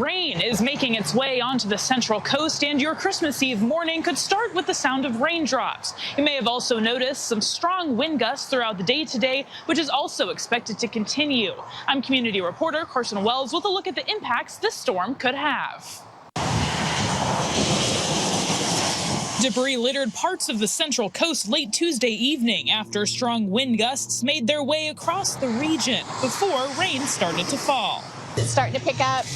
Rain is making its way onto the Central Coast, and your Christmas Eve morning could start with the sound of raindrops. You may have also noticed some strong wind gusts throughout the day today, which is also expected to continue. I'm community reporter Carson Wells with a look at the impacts this storm could have. Debris littered parts of the Central Coast late Tuesday evening after strong wind gusts made their way across the region before rain started to fall. It's starting to pick up.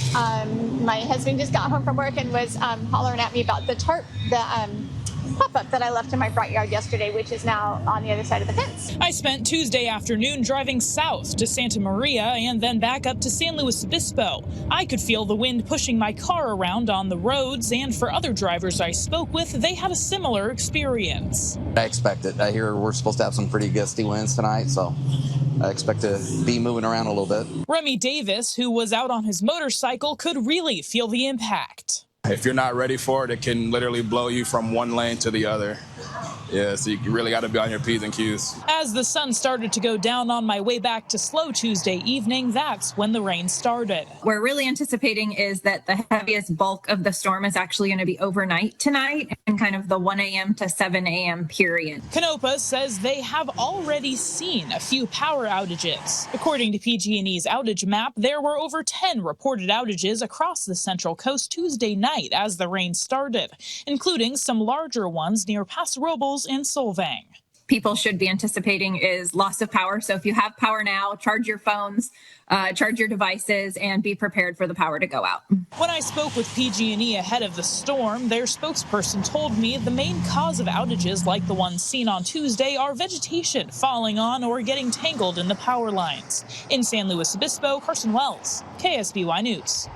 My husband just got home from work and was hollering at me about the tarp, pop-up that I left in my front yard yesterday, which is now on the other side of the fence. I spent Tuesday afternoon driving south to Santa Maria and then back up to San Luis Obispo. I could feel the wind pushing my car around on the roads, and for other drivers I spoke with, they had a similar experience. I expect it. I hear we're supposed to have some pretty gusty winds tonight, so I expect to be moving around a little bit. Remy Davis, who was out on his motorcycle, could really feel the impact. If you're not ready for it, it can literally blow you from one lane to the other. Yeah, so you really got to be on your P's and Q's. As the sun started to go down on my way back to Slow Tuesday evening, that's when the rain started. We're really anticipating is that the heaviest bulk of the storm is actually going to be overnight tonight and kind of the 1 a.m. to 7 a.m. period. Canopa says they have already seen a few power outages. According to PG&E's outage map, there were over 10 reported outages across the Central Coast Tuesday night as the rain started, including some larger ones near Paso Robles and Solvang. People should be anticipating is loss of power. So if you have power now, charge your phones, charge your devices, and be prepared for the power to go out. When I spoke with PG&E ahead of the storm, their spokesperson told me the main cause of outages like the ones seen on Tuesday are vegetation falling on or getting tangled in the power lines. In San Luis Obispo, Carson Wells, KSBY News.